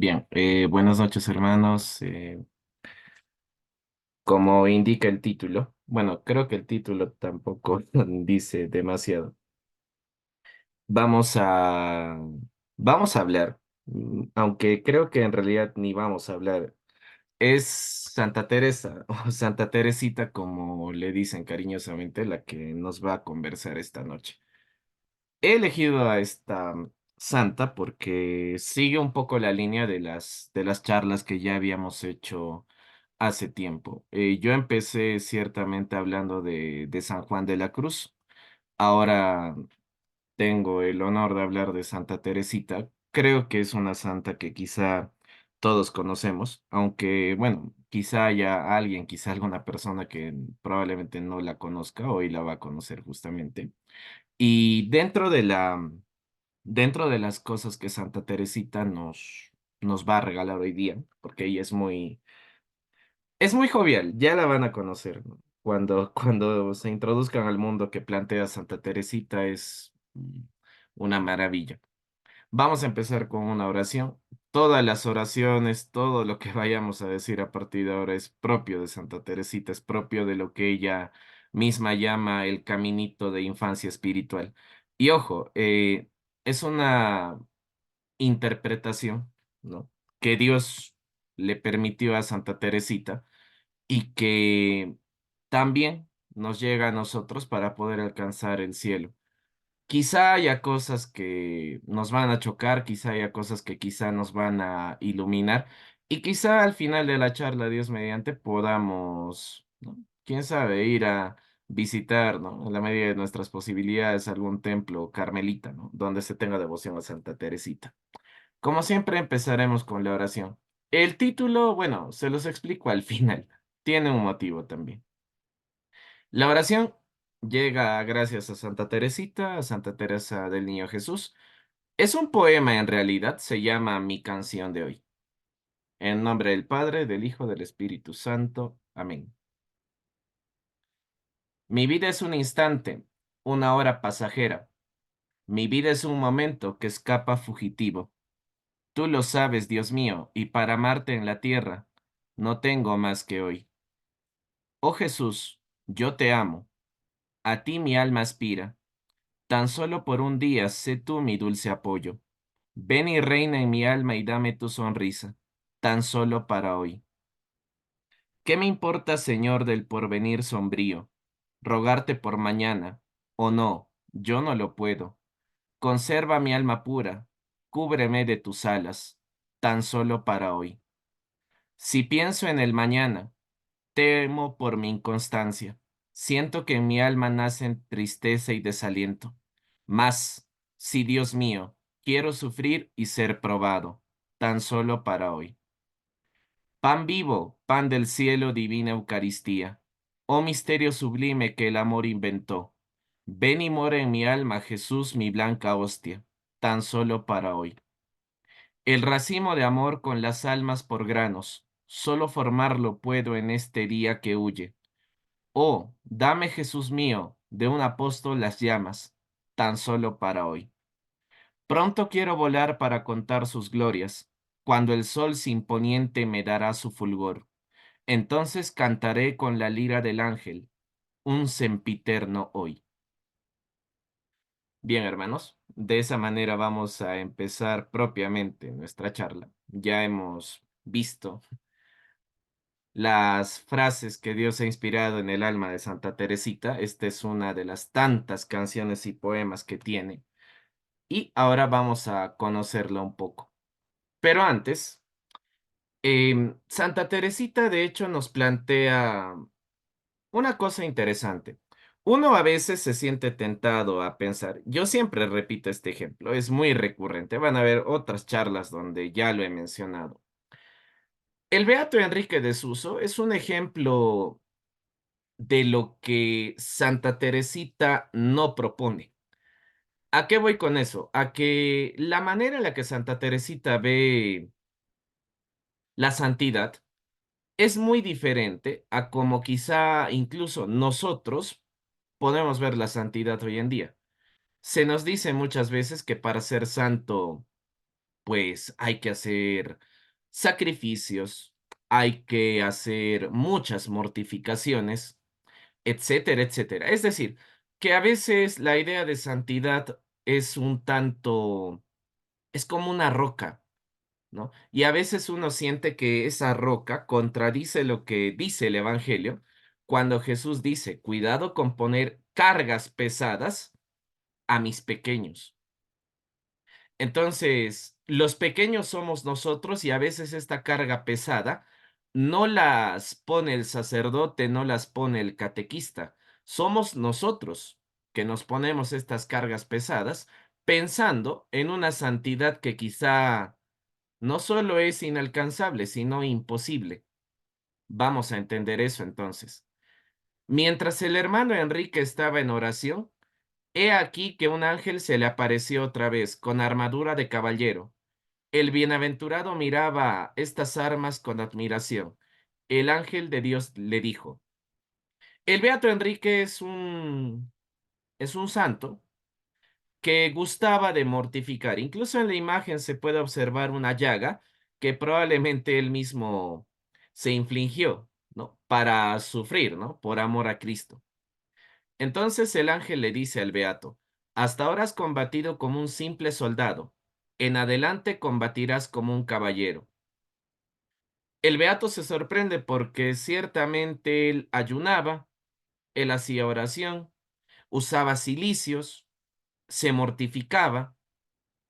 Bien, buenas noches hermanos. Como indica el título, bueno, creo que el título tampoco dice demasiado. Vamos a, vamos a hablar, aunque creo que en realidad ni vamos a hablar. Es Santa Teresa o Santa Teresita, como le dicen cariñosamente, la que nos va a conversar esta noche. He elegido a esta santa porque sigue un poco la línea de las charlas que ya habíamos hecho hace tiempo. Yo empecé ciertamente hablando de San Juan de la Cruz. Ahora tengo el honor de hablar de Santa Teresita. Creo que es una santa que quizá todos conocemos, aunque bueno, quizá haya alguien, quizá alguna persona que probablemente no la conozca, hoy la va a conocer justamente. Y dentro de las cosas que Santa Teresita nos va a regalar hoy día, porque ella es muy jovial, ya la van a conocer, ¿no? Cuando se introduzcan al mundo que plantea Santa Teresita es una maravilla. Vamos a empezar con una oración. Todas las oraciones, todo lo que vayamos a decir a partir de ahora es propio de Santa Teresita, es propio de lo que ella misma llama el caminito de infancia espiritual. Y ojo, es una interpretación, ¿no? Que Dios le permitió a Santa Teresita y que también nos llega a nosotros para poder alcanzar el cielo. Quizá haya cosas que nos van a chocar, quizá haya cosas que quizá nos van a iluminar y quizá al final de la charla, Dios mediante, podamos, ¿no? Quién sabe, ir a visitar, ¿no? En la medida de nuestras posibilidades, algún templo carmelita, ¿no? Donde se tenga devoción a Santa Teresita. Como siempre, empezaremos con la oración. El título, bueno, se los explico al final. Tiene un motivo también. La oración llega gracias a Santa Teresita, a Santa Teresa del Niño Jesús. Es un poema en realidad, se llama Mi canción de hoy. En nombre del Padre, del Hijo, del Espíritu Santo. Amén. Mi vida es un instante, una hora pasajera. Mi vida es un momento que escapa fugitivo. Tú lo sabes, Dios mío, y para amarte en la tierra, no tengo más que hoy. Oh Jesús, yo te amo, a ti mi alma aspira. Tan solo por un día sé tú mi dulce apoyo. Ven y reina en mi alma y dame tu sonrisa, tan solo para hoy. ¿Qué me importa, Señor, del porvenir sombrío? Rogarte por mañana, o no, yo no lo puedo. Conserva mi alma pura, cúbreme de tus alas, tan solo para hoy. Si pienso en el mañana, temo por mi inconstancia. Siento que en mi alma nacen tristeza y desaliento. Mas, si Dios mío, quiero sufrir y ser probado, tan solo para hoy. Pan vivo, pan del cielo, divina Eucaristía. Oh misterio sublime que el amor inventó. Ven y mora en mi alma, Jesús, mi blanca hostia, tan solo para hoy. El racimo de amor con las almas por granos, solo formarlo puedo en este día que huye. Oh, dame, Jesús mío, de un apóstol las llamas, tan solo para hoy. Pronto quiero volar para contar sus glorias, cuando el sol sin poniente me dará su fulgor. Entonces cantaré con la lira del ángel, un sempiterno hoy. Bien, hermanos, de esa manera vamos a empezar propiamente nuestra charla. Ya hemos visto las frases que Dios ha inspirado en el alma de Santa Teresita. Esta es una de las tantas canciones y poemas que tiene. Y ahora vamos a conocerla un poco. Pero antes, Santa Teresita de hecho nos plantea una cosa interesante. Uno a veces se siente tentado a pensar, yo siempre repito este ejemplo, es muy recurrente, van a haber otras charlas donde ya lo he mencionado. El Beato Enrique de Suso es un ejemplo de lo que Santa Teresita no propone. ¿A qué voy con eso? A que la manera en la que Santa Teresita ve la santidad es muy diferente a como quizá incluso nosotros podemos ver la santidad hoy en día. Se nos dice muchas veces que para ser santo, pues hay que hacer sacrificios, hay que hacer muchas mortificaciones, etcétera, etcétera. Es decir, que a veces la idea de santidad es un tanto, es como una roca, ¿no? Y a veces uno siente que esa roca contradice lo que dice el Evangelio cuando Jesús dice, cuidado con poner cargas pesadas a mis pequeños. Entonces, los pequeños somos nosotros y a veces esta carga pesada no las pone el sacerdote, no las pone el catequista. Somos nosotros que nos ponemos estas cargas pesadas pensando en una santidad que quizá no solo es inalcanzable, sino imposible. Vamos a entender eso entonces. Mientras el hermano Enrique estaba en oración, he aquí que un ángel se le apareció otra vez con armadura de caballero. El bienaventurado miraba estas armas con admiración. El ángel de Dios le dijo, el beato Enrique es un santo que gustaba de mortificar. Incluso en la imagen se puede observar una llaga que probablemente él mismo se infligió, ¿no? Para sufrir, ¿no? Por amor a Cristo. Entonces el ángel le dice al beato, hasta ahora has combatido como un simple soldado, en adelante combatirás como un caballero. El beato se sorprende porque ciertamente él ayunaba, él hacía oración, usaba cilicios, se mortificaba,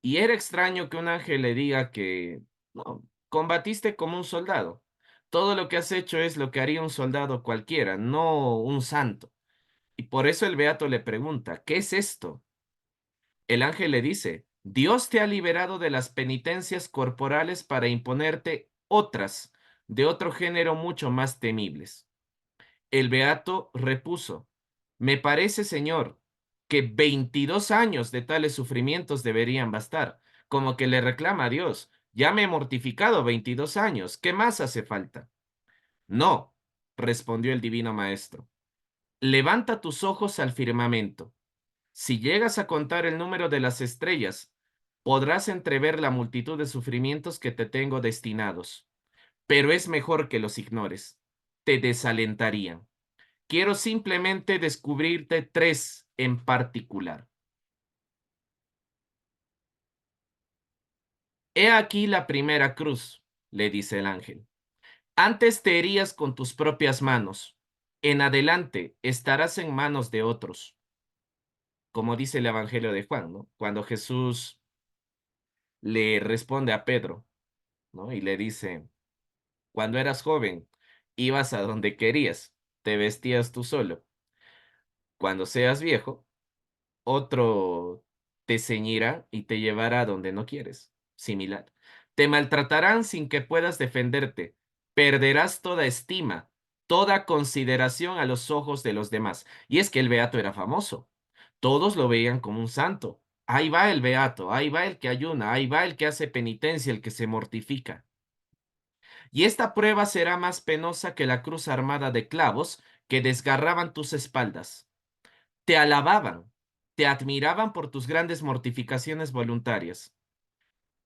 y era extraño que un ángel le diga que no, combatiste como un soldado. Todo lo que has hecho es lo que haría un soldado cualquiera, no un santo. Y por eso el beato le pregunta, ¿qué es esto? El ángel le dice, Dios te ha liberado de las penitencias corporales para imponerte otras, de otro género mucho más temibles. El beato repuso, me parece, Señor, que 22 años de tales sufrimientos deberían bastar, como que le reclama a Dios, ya me he mortificado 22 años, ¿qué más hace falta? No, respondió el divino maestro, levanta tus ojos al firmamento. Si llegas a contar el número de las estrellas, podrás entrever la multitud de sufrimientos que te tengo destinados. Pero es mejor que los ignores. Te desalentarían. Quiero simplemente descubrirte tres en particular. He aquí la primera cruz, le dice el ángel. Antes te herías con tus propias manos. En adelante estarás en manos de otros. Como dice el Evangelio de Juan, ¿no? Cuando Jesús le responde a Pedro, ¿no? Y le dice, cuando eras joven, ibas a donde querías, te vestías tú solo. Cuando seas viejo, otro te ceñirá y te llevará a donde no quieres. Similar. Te maltratarán sin que puedas defenderte. Perderás toda estima, toda consideración a los ojos de los demás. Y es que el beato era famoso. Todos lo veían como un santo. Ahí va el beato, ahí va el que ayuna, ahí va el que hace penitencia, el que se mortifica. Y esta prueba será más penosa que la cruz armada de clavos que desgarraban tus espaldas. Te alababan, te admiraban por tus grandes mortificaciones voluntarias.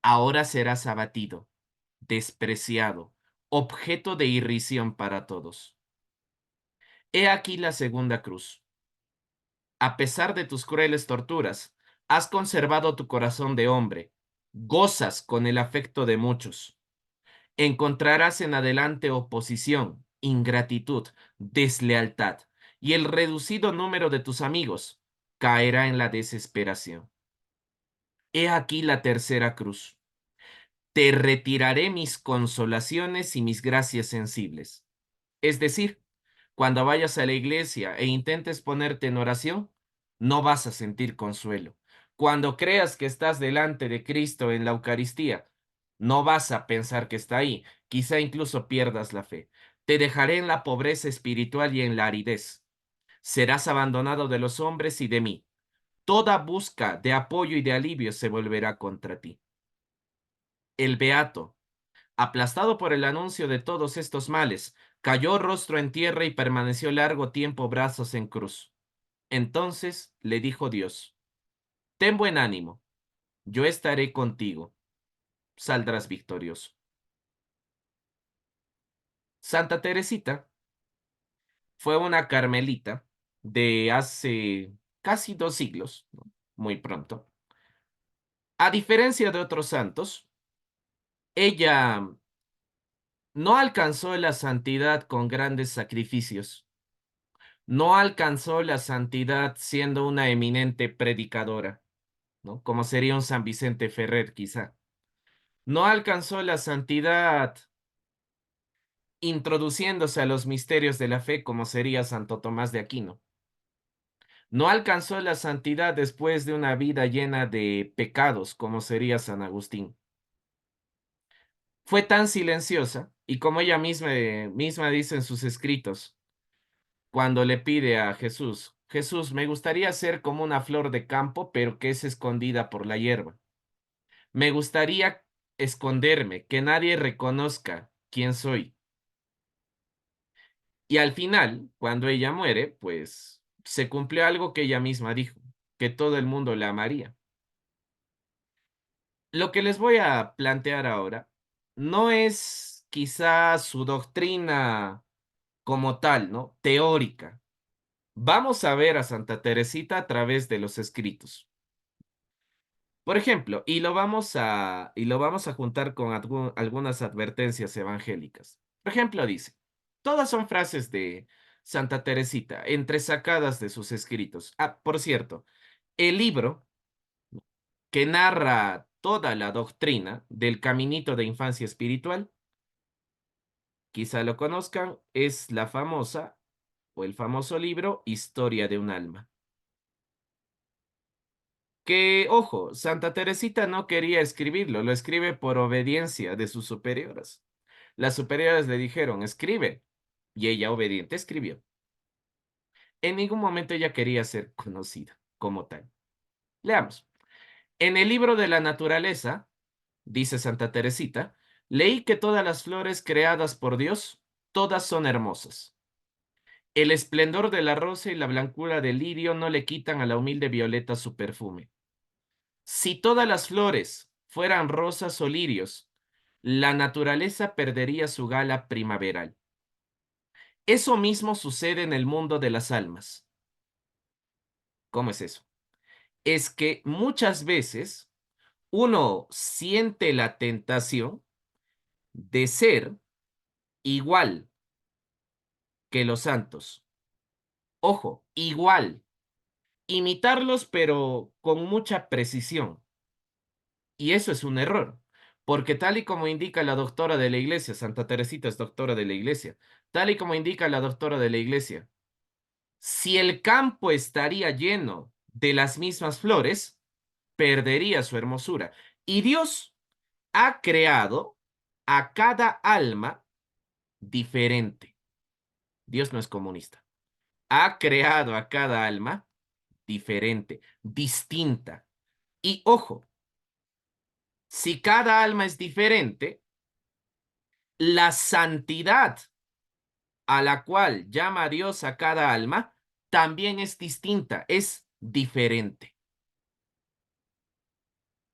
Ahora serás abatido, despreciado, objeto de irrisión para todos. He aquí la segunda cruz. A pesar de tus crueles torturas, has conservado tu corazón de hombre, gozas con el afecto de muchos. Encontrarás en adelante oposición, ingratitud, deslealtad, y el reducido número de tus amigos caerá en la desesperación. He aquí la tercera cruz. Te retiraré mis consolaciones y mis gracias sensibles. Es decir, cuando vayas a la iglesia e intentes ponerte en oración, no vas a sentir consuelo. Cuando creas que estás delante de Cristo en la Eucaristía, no vas a pensar que está ahí. Quizá incluso pierdas la fe. Te dejaré en la pobreza espiritual y en la aridez. Serás abandonado de los hombres y de mí. Toda busca de apoyo y de alivio se volverá contra ti. El beato, aplastado por el anuncio de todos estos males, cayó rostro en tierra y permaneció largo tiempo brazos en cruz. Entonces le dijo Dios, ten buen ánimo, yo estaré contigo, saldrás victorioso. Santa Teresita fue una carmelita de hace casi 2 siglos, ¿no? Muy pronto. A diferencia de otros santos, ella no alcanzó la santidad con grandes sacrificios. No alcanzó la santidad siendo una eminente predicadora, ¿no? Como sería un San Vicente Ferrer, quizá. No alcanzó la santidad introduciéndose a los misterios de la fe, como sería Santo Tomás de Aquino. No alcanzó la santidad después de una vida llena de pecados, como sería San Agustín. Fue tan silenciosa, y como ella misma dice en sus escritos, cuando le pide a Jesús, Jesús, me gustaría ser como una flor de campo, pero que es escondida por la hierba. Me gustaría esconderme, que nadie reconozca quién soy. Y al final, cuando ella muere, pues se cumplió algo que ella misma dijo, que todo el mundo la amaría. Lo que les voy a plantear ahora no es quizá su doctrina como tal, ¿no? Teórica. Vamos a ver a Santa Teresita a través de los escritos. Por ejemplo, y lo vamos a juntar con algunas advertencias evangélicas. Por ejemplo, dice, todas son frases de Santa Teresita, entresacadas de sus escritos. Ah, por cierto, el libro que narra toda la doctrina del caminito de infancia espiritual, quizá lo conozcan, es la famosa o el famoso libro Historia de un alma. Que, ojo, Santa Teresita no quería escribirlo, lo escribe por obediencia de sus superioras. Las superiores le dijeron, escribe, y ella obediente escribió. En ningún momento ella quería ser conocida como tal. Leamos. En el libro de la naturaleza, dice Santa Teresita, leí que todas las flores creadas por Dios, todas son hermosas. El esplendor de la rosa y la blancura del lirio no le quitan a la humilde violeta su perfume. Si todas las flores fueran rosas o lirios, la naturaleza perdería su gala primaveral. Eso mismo sucede en el mundo de las almas. ¿Cómo es eso? Es que muchas veces uno siente la tentación de ser igual que los santos. Ojo, igual. Imitarlos, pero con mucha precisión. Y eso es un error, porque tal y como indica la doctora de la Iglesia, Santa Teresita es doctora de la Iglesia, tal y como indica la doctora de la Iglesia, si el campo estaría lleno de las mismas flores, perdería su hermosura. Y Dios ha creado a cada alma diferente. Dios no es comunista. Ha creado a cada alma diferente, distinta. Y ojo, si cada alma es diferente, la santidad a la cual llama Dios a cada alma también es distinta, es diferente.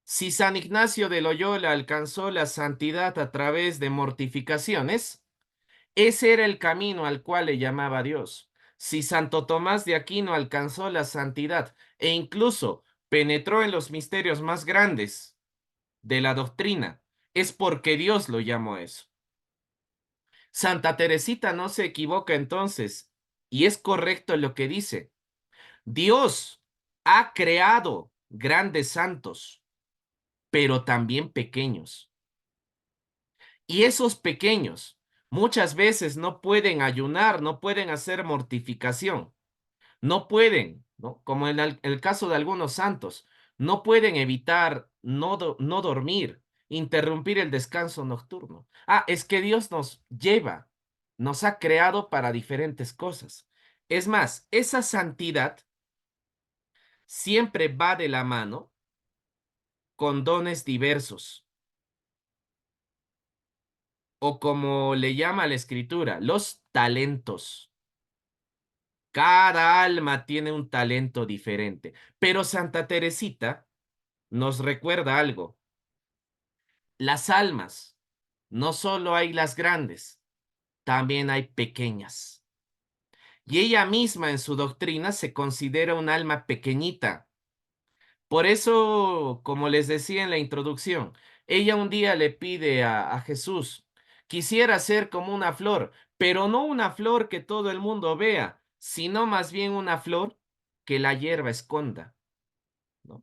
Si San Ignacio de Loyola alcanzó la santidad a través de mortificaciones, ese era el camino al cual le llamaba Dios. Si Santo Tomás de Aquino alcanzó la santidad e incluso penetró en los misterios más grandes de la doctrina, es porque Dios lo llamó eso. Santa Teresita no se equivoca entonces, y es correcto lo que dice. Dios ha creado grandes santos, pero también pequeños. Y esos pequeños muchas veces no pueden ayunar, no pueden hacer mortificación, no pueden, ¿no? Como en el caso de algunos santos, no pueden evitar no dormir, interrumpir el descanso nocturno. Ah, es que Dios nos lleva, nos ha creado para diferentes cosas. Es más, esa santidad siempre va de la mano con dones diversos, o como le llama la escritura, los talentos. Cada alma tiene un talento diferente, pero Santa Teresita nos recuerda algo. Las almas, no solo hay las grandes, también hay pequeñas. Y ella misma en su doctrina se considera un alma pequeñita. Por eso, como les decía en la introducción, ella un día le pide a Jesús, quisiera ser como una flor, pero no una flor que todo el mundo vea, sino más bien una flor que la hierba esconda, ¿no?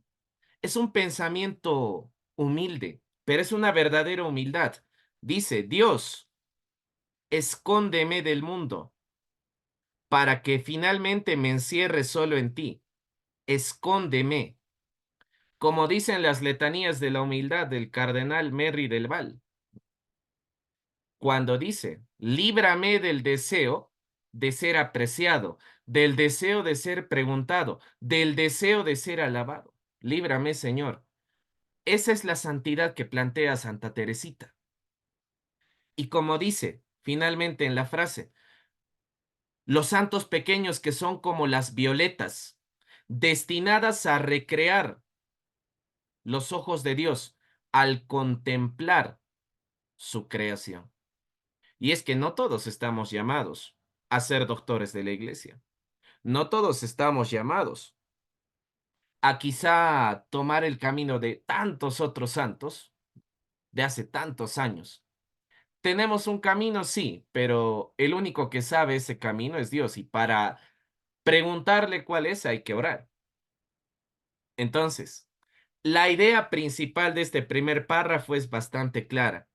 Es un pensamiento humilde, pero es una verdadera humildad. Dice, Dios, escóndeme del mundo para que finalmente me encierre solo en ti. Escóndeme, como dicen las letanías de la humildad del cardenal Merry del Val, cuando dice, líbrame del deseo de ser apreciado, del deseo de ser preguntado, del deseo de ser alabado. Líbrame, Señor. Esa es la santidad que plantea Santa Teresita. Y como dice finalmente en la frase, los santos pequeños que son como las violetas, destinadas a recrear los ojos de Dios al contemplar su creación. Y es que no todos estamos llamados a ser doctores de la iglesia. No todos estamos llamados a quizá tomar el camino de tantos otros santos de hace tantos años. Tenemos un camino, sí, pero el único que sabe ese camino es Dios y para preguntarle cuál es hay que orar. Entonces, la idea principal de este primer párrafo es bastante clara.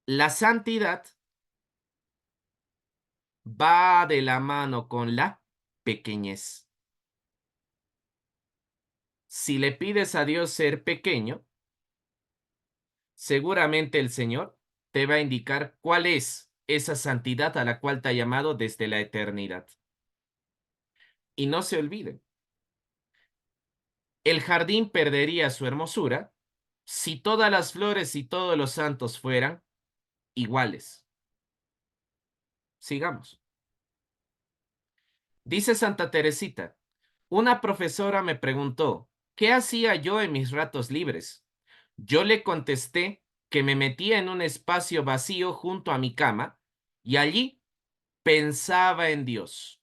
La santidad va de la mano con la pequeñez. Si le pides a Dios ser pequeño, seguramente el Señor te va a indicar cuál es esa santidad a la cual te ha llamado desde la eternidad. Y no se olviden, el jardín perdería su hermosura si todas las flores y todos los santos fueran iguales. Sigamos. Dice Santa Teresita, una profesora me preguntó, ¿qué hacía yo en mis ratos libres? Yo le contesté que me metía en un espacio vacío junto a mi cama y allí pensaba en Dios,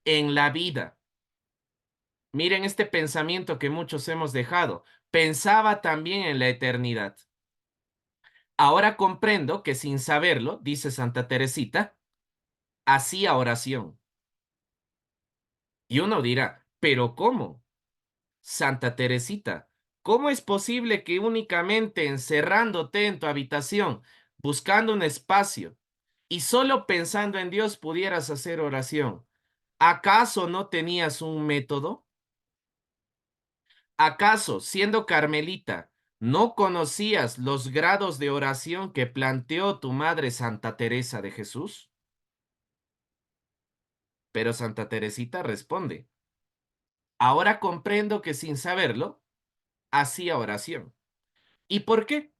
en la vida. Miren este pensamiento que muchos hemos dejado. Pensaba también en la eternidad. Ahora comprendo que sin saberlo, dice Santa Teresita, hacía oración. Y uno dirá, ¿pero cómo? Santa Teresita, ¿cómo es posible que únicamente encerrándote en tu habitación, buscando un espacio y solo pensando en Dios pudieras hacer oración? ¿Acaso no tenías un método? ¿Acaso, siendo carmelita, no conocías los grados de oración que planteó tu madre Santa Teresa de Jesús? Pero Santa Teresita responde, ahora comprendo que sin saberlo, hacía oración. ¿Y por qué?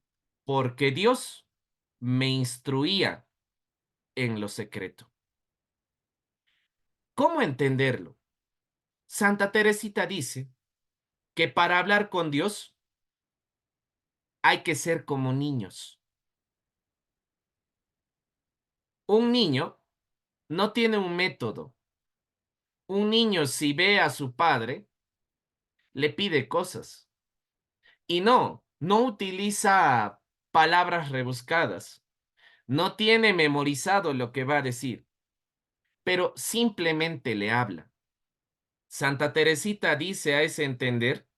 Porque Dios me instruía en lo secreto. ¿Cómo entenderlo? Santa Teresita dice que para hablar con Dios hay que ser como niños. Un niño no tiene un método. Un niño si ve a su padre, le pide cosas. Y no utiliza palabras rebuscadas. No tiene memorizado lo que va a decir, pero simplemente le habla. Santa Teresita dice a ese entender,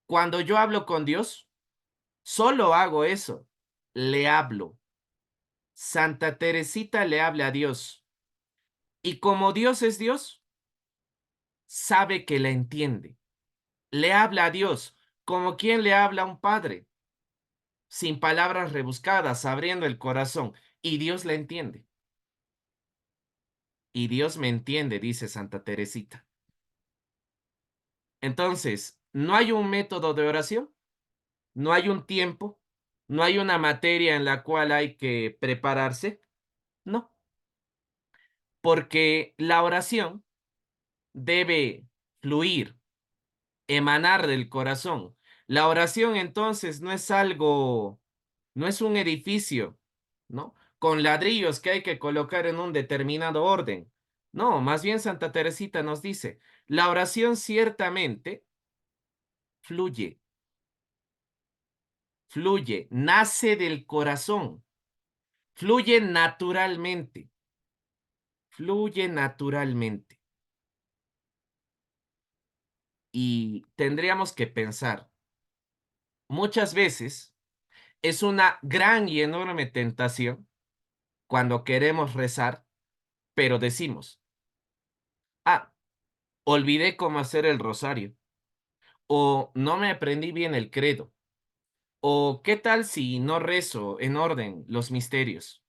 cuando yo hablo con Dios, solo hago eso, le hablo. Santa Teresita le habla a Dios. Y como Dios es Dios, sabe que la entiende. Le habla a Dios como quien le habla a un padre, sin palabras rebuscadas, abriendo el corazón. Y Dios la entiende. Y Dios me entiende, dice Santa Teresita. Entonces, ¿no hay un método de oración? ¿No hay un tiempo? ¿No hay una materia en la cual hay que prepararse? No, porque la oración debe fluir, emanar del corazón. La oración entonces no es algo, no es un edificio, ¿no? con ladrillos que hay que colocar en un determinado orden. No, más bien Santa Teresita nos dice, la oración ciertamente fluye, fluye, nace del corazón, fluye naturalmente, fluye naturalmente. Y tendríamos que pensar, muchas veces es una gran y enorme tentación cuando queremos rezar, pero decimos, ah, olvidé cómo hacer el rosario, o no me aprendí bien el credo, o qué tal si no rezo en orden los misterios.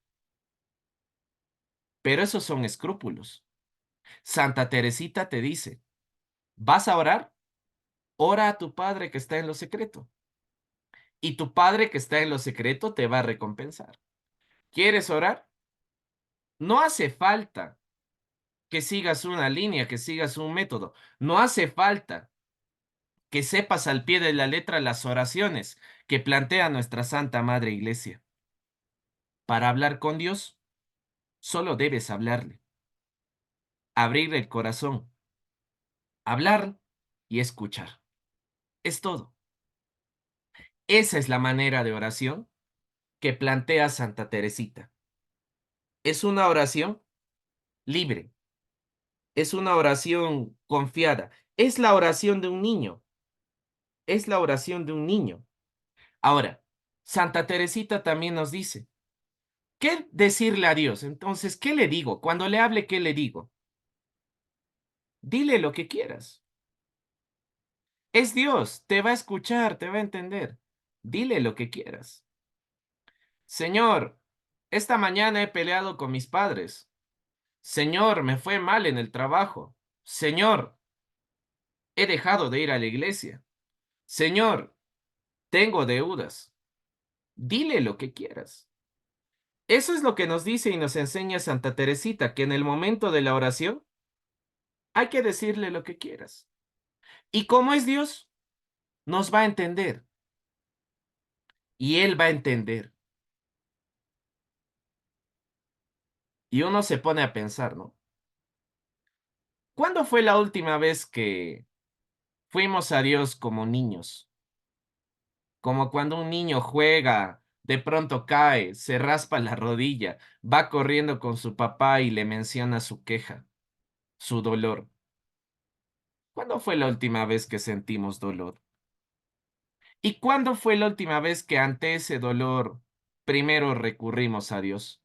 Pero esos son escrúpulos. Santa Teresita te dice, ¿vas a orar? Ora a tu Padre que está en lo secreto, y tu Padre que está en lo secreto te va a recompensar. ¿Quieres orar? No hace falta que sigas una línea, que sigas un método. No hace falta que sepas al pie de la letra las oraciones que plantea nuestra Santa Madre Iglesia. Para hablar con Dios, solo debes hablarle, abrir el corazón, hablar y escuchar. Es todo. Esa es la manera de oración que plantea Santa Teresita. Es una oración libre, es una oración confiada, es la oración de un niño, es la oración de un niño. Ahora, Santa Teresita también nos dice, ¿qué decirle a Dios? Entonces, ¿qué le digo? Cuando le hable, ¿qué le digo? Dile lo que quieras. Es Dios, te va a escuchar, te va a entender. Dile lo que quieras. Señor, esta mañana he peleado con mis padres. Señor, me fue mal en el trabajo. Señor, he dejado de ir a la iglesia. Señor, tengo deudas. Dile lo que quieras. Eso es lo que nos dice y nos enseña Santa Teresita, que en el momento de la oración hay que decirle lo que quieras. Y como es Dios, nos va a entender y Él va a entender. Y uno se pone a pensar, ¿no? ¿Cuándo fue la última vez que fuimos a Dios como niños? Como cuando un niño juega, de pronto cae, se raspa la rodilla, va corriendo con su papá y le menciona su queja, su dolor. ¿Cuándo fue la última vez que sentimos dolor? ¿Y cuándo fue la última vez que ante ese dolor primero recurrimos a Dios?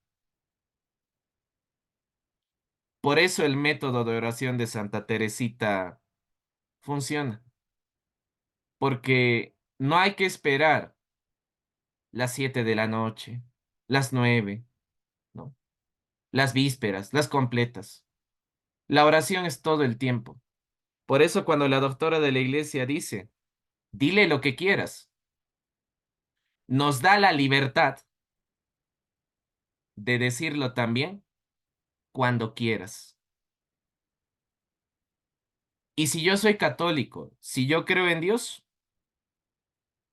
Por eso el método de oración de Santa Teresita funciona, porque no hay que esperar las 7 de la noche, las 9, ¿no? Las vísperas, las completas. La oración es todo el tiempo. Por eso cuando la doctora de la iglesia dice, dile lo que quieras, nos da la libertad de decirlo también cuando quieras. Y si yo soy católico, si yo creo en Dios,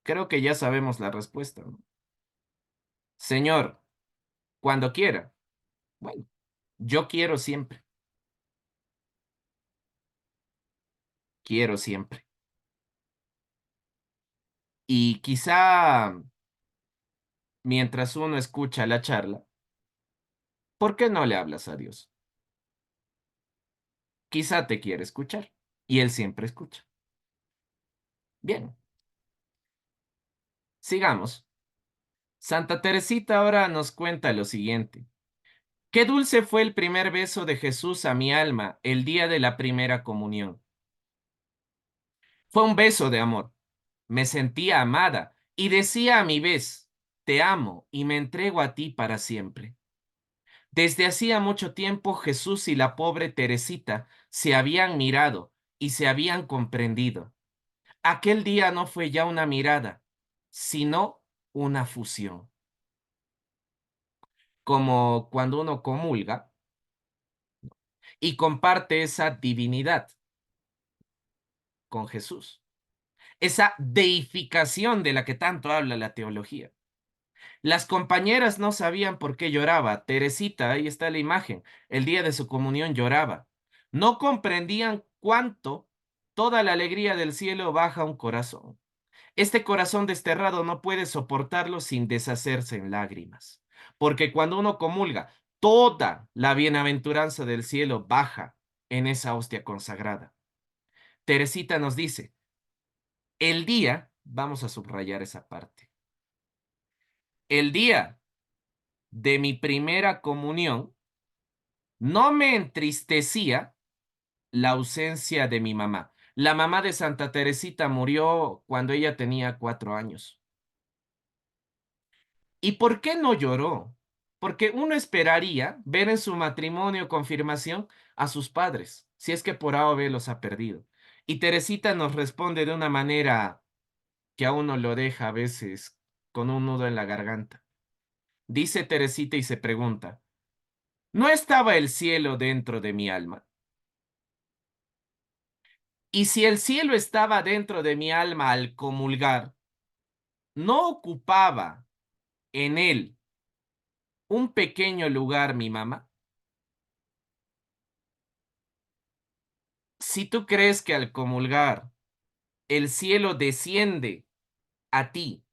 creo que ya sabemos la respuesta, ¿no? Señor, cuando quiera. Bueno, yo quiero siempre. Y quizá mientras uno escucha la charla, ¿por qué no le hablas a Dios? Quizá te quiere escuchar y Él siempre escucha. Bien, sigamos. Santa Teresita ahora nos cuenta lo siguiente. Qué dulce fue el primer beso de Jesús a mi alma el día de la primera comunión. Fue un beso de amor. Me sentía amada y decía a mi vez, te amo y me entrego a ti para siempre. Desde hacía mucho tiempo Jesús y la pobre Teresita se habían mirado y se habían comprendido. Aquel día no fue ya una mirada, sino una fusión. Como cuando uno comulga y comparte esa divinidad con Jesús, esa deificación de la que tanto habla la teología. Las compañeras no sabían por qué lloraba. Teresita, ahí está la imagen, el día de su comunión lloraba. No comprendían cuánto toda la alegría del cielo baja a un corazón. Este corazón desterrado no puede soportarlo sin deshacerse en lágrimas, porque cuando uno comulga, toda la bienaventuranza del cielo baja en esa hostia consagrada. Teresita nos dice, el día, vamos a subrayar esa parte, el día de mi primera comunión, no me entristecía la ausencia de mi mamá. La mamá de Santa Teresita murió cuando ella tenía 4 años. ¿Y por qué no lloró? Porque uno esperaría ver en su matrimonio confirmación a sus padres, si es que por A o B los ha perdido. Y Teresita nos responde de una manera que a uno lo deja a veces con un nudo en la garganta. Dice Teresita y se pregunta, ¿no estaba el cielo dentro de mi alma? Y si el cielo estaba dentro de mi alma al comulgar, ¿no ocupaba en él un pequeño lugar mi mamá? Si tú crees que al comulgar el cielo desciende a ti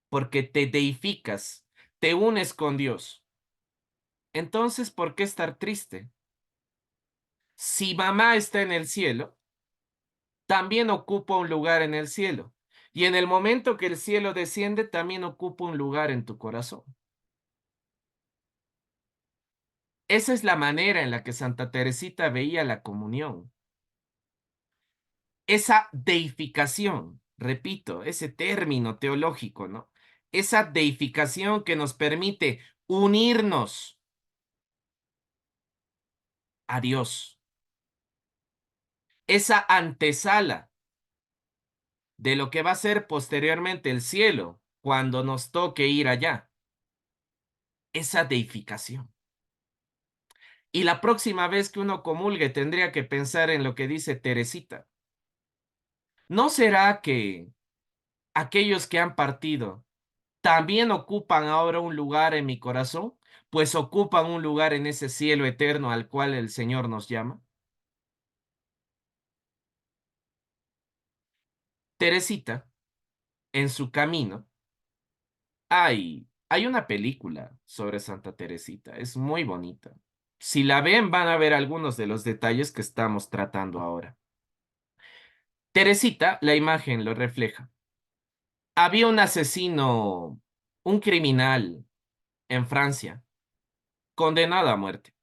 porque te deificas, te unes con Dios, entonces ¿por qué estar triste? Si mamá está en el cielo, también ocupa un lugar en el cielo. Y en el momento que el cielo desciende, también ocupa un lugar en tu corazón. Esa es la manera en la que Santa Teresita veía la comunión. Esa deificación, repito, ese término teológico, ¿no? Esa deificación que nos permite unirnos a Dios. Esa antesala de lo que va a ser posteriormente el cielo cuando nos toque ir allá. Esa deificación. Y la próxima vez que uno comulgue tendría que pensar en lo que dice Teresita. ¿No será que aquellos que han partido también ocupan ahora un lugar en mi corazón? Pues ocupan un lugar en ese cielo eterno al cual el Señor nos llama. Teresita, en su camino, hay una película sobre Santa Teresita. Es muy bonita. Si la ven, van a ver algunos de los detalles que estamos tratando ahora. Teresita, la imagen lo refleja. Había un asesino, un criminal en Francia, condenado a muerte.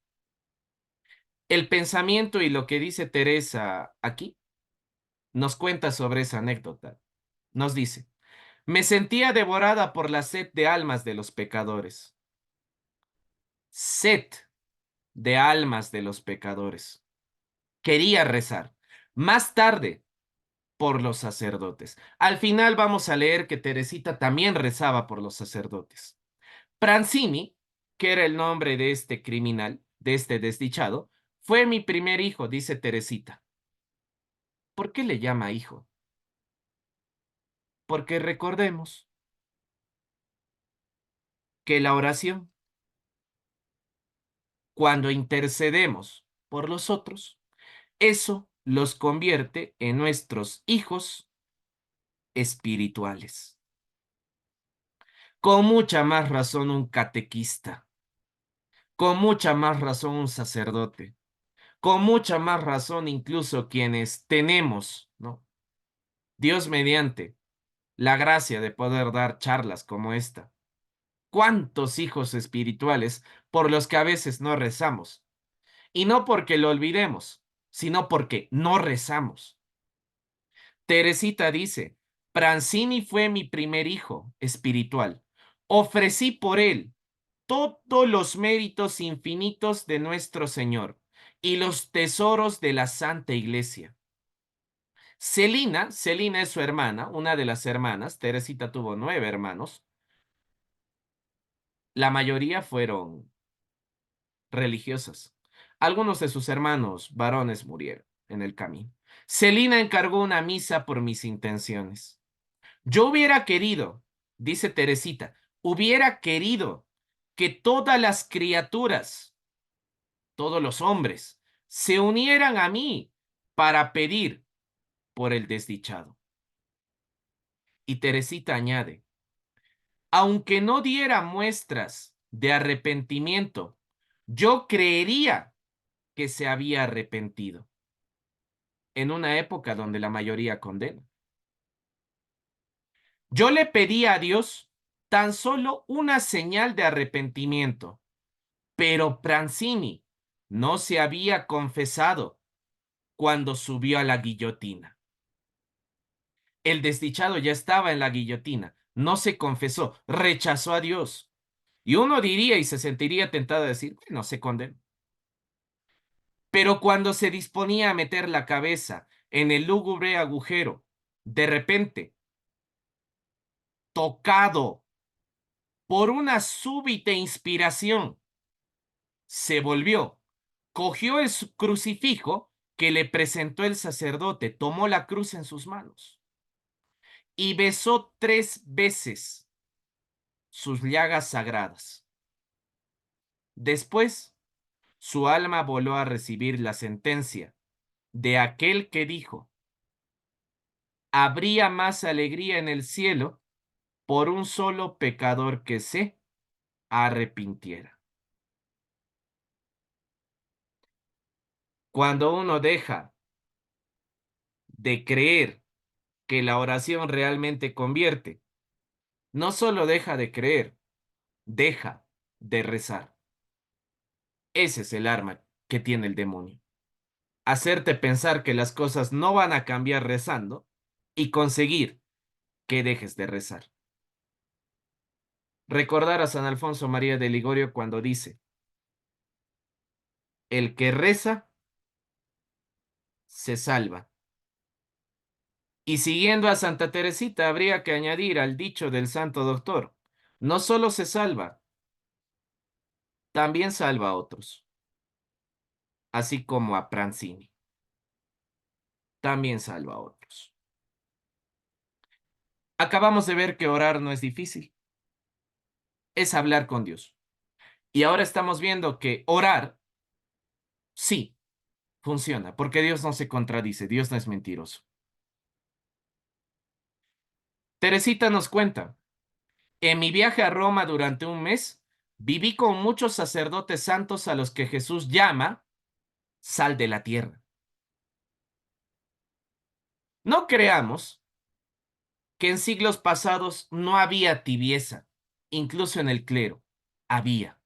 El pensamiento y lo que dice Teresa aquí nos cuenta sobre esa anécdota. Nos dice, me sentía devorada por la sed de almas de los pecadores. Sed de almas de los pecadores. Quería rezar. Más tarde, por los sacerdotes. Al final vamos a leer que Teresita también rezaba por los sacerdotes. Pranzini, que era el nombre de este criminal, de este desdichado, fue mi primer hijo, dice Teresita. ¿Por qué le llama hijo? Porque recordemos que la oración, cuando intercedemos por los otros, eso los convierte en nuestros hijos espirituales. Con mucha más razón un catequista, con mucha más razón un sacerdote, con mucha más razón incluso quienes tenemos, ¿no? Dios mediante la gracia de poder dar charlas como esta. ¿Cuántos hijos espirituales por los que a veces no rezamos? Y no porque lo olvidemos, sino porque no rezamos. Teresita dice, Pranzini fue mi primer hijo espiritual. Ofrecí por él todos los méritos infinitos de nuestro Señor y los tesoros de la Santa Iglesia. Celina es su hermana, una de las hermanas. Teresita tuvo 9 hermanos. La mayoría fueron religiosas. Algunos de sus hermanos varones murieron en el camino. Celina encargó una misa por mis intenciones. Yo hubiera querido, dice Teresita, hubiera querido que todas las criaturas, todos los hombres, se unieran a mí para pedir por el desdichado. Y Teresita añade, aunque no diera muestras de arrepentimiento, yo creería que se había arrepentido en una época donde la mayoría condena. Yo le pedí a Dios tan solo una señal de arrepentimiento, pero Pranzini no se había confesado cuando subió a la guillotina. El desdichado ya estaba en la guillotina, no se confesó, rechazó a Dios. Y uno diría y se sentiría tentado a decir, bueno, se condenó. Pero cuando se disponía a meter la cabeza en el lúgubre agujero, de repente, tocado por una súbita inspiración, se volvió, cogió el crucifijo que le presentó el sacerdote, tomó la cruz en sus manos y besó 3 veces sus llagas sagradas. Después, su alma voló a recibir la sentencia de aquel que dijo, habría más alegría en el cielo por un solo pecador que se arrepintiera. Cuando uno deja de creer que la oración realmente convierte, no solo deja de creer, deja de rezar. Ese es el arma que tiene el demonio. Hacerte pensar que las cosas no van a cambiar rezando y conseguir que dejes de rezar. Recordar a San Alfonso María de Ligorio cuando dice, el que reza, se salva. Y siguiendo a Santa Teresita, habría que añadir al dicho del Santo Doctor, no solo se salva, también salva a otros, así como a Pranzini, también salva a otros. Acabamos de ver que orar no es difícil, es hablar con Dios. Y ahora estamos viendo que orar, sí, funciona, porque Dios no se contradice, Dios no es mentiroso. Teresita nos cuenta, en mi viaje a Roma durante un mes, viví con muchos sacerdotes santos a los que Jesús llama sal de la tierra. No creamos que en siglos pasados no había tibieza, incluso en el clero, había,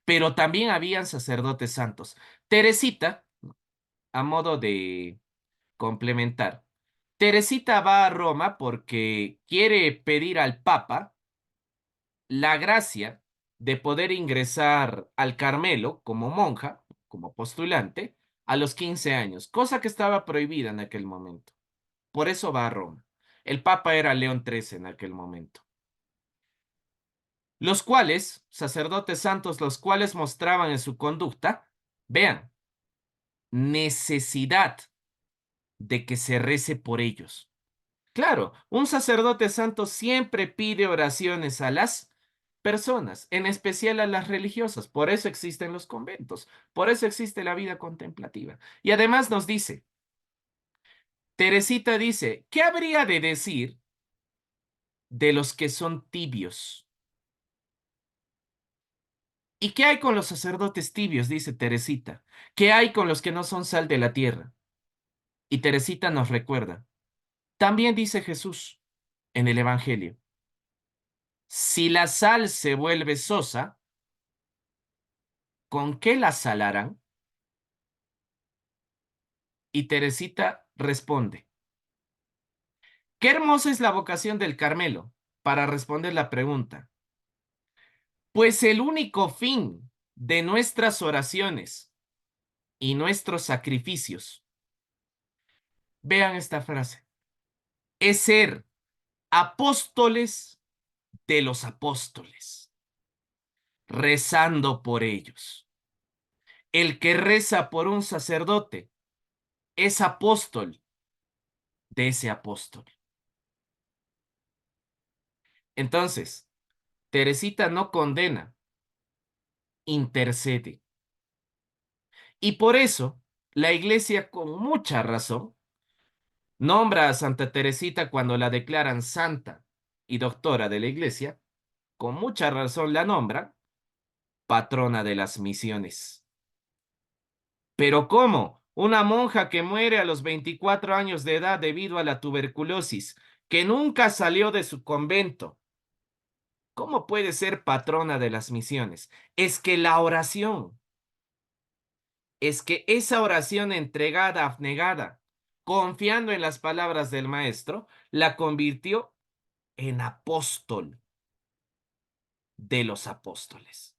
pero también habían sacerdotes santos. Teresita, a modo de complementar, Teresita va a Roma porque quiere pedir al Papa la gracia de poder ingresar al Carmelo como monja, como postulante, a los 15 años, cosa que estaba prohibida en aquel momento. Por eso va a Roma. El Papa era León XIII en aquel momento. Los cuales, sacerdotes santos, los cuales mostraban en su conducta, vean, necesidad de que se rece por ellos. Claro, un sacerdote santo siempre pide oraciones a las personas, en especial a las religiosas. Por eso existen los conventos, por eso existe la vida contemplativa. Y además nos dice, Teresita dice, ¿qué habría de decir de los que son tibios? ¿Y qué hay con los sacerdotes tibios? Dice Teresita. ¿Qué hay con los que no son sal de la tierra? Y Teresita nos recuerda. También dice Jesús en el Evangelio. Si la sal se vuelve sosa, ¿con qué la salarán? Y Teresita responde. Qué hermosa es la vocación del Carmelo para responder la pregunta. Pues el único fin de nuestras oraciones y nuestros sacrificios, vean esta frase, es ser apóstoles de los apóstoles, rezando por ellos. El que reza por un sacerdote es apóstol de ese apóstol. Entonces, Teresita no condena, intercede. Y por eso la Iglesia, con mucha razón, nombra a Santa Teresita cuando la declaran santa y doctora de la Iglesia, con mucha razón la nombra patrona de las misiones. Pero ¿cómo? Una monja que muere a los 24 años de edad debido a la tuberculosis, que nunca salió de su convento. ¿Cómo puede ser patrona de las misiones? Es que la oración, es que esa oración entregada, abnegada, confiando en las palabras del maestro, la convirtió en apóstol de los apóstoles.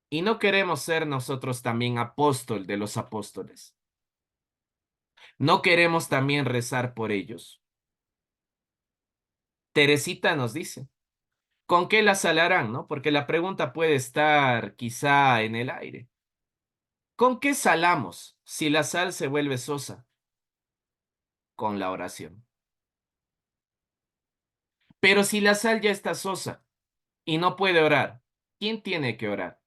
Y no queremos ser nosotros también apóstol de los apóstoles. No queremos también rezar por ellos. Teresita nos dice, ¿con qué la salarán, no? Porque la pregunta puede estar quizá en el aire. ¿Con qué salamos si la sal se vuelve sosa? Con la oración. Pero si la sal ya está sosa y no puede orar, ¿quién tiene que orar?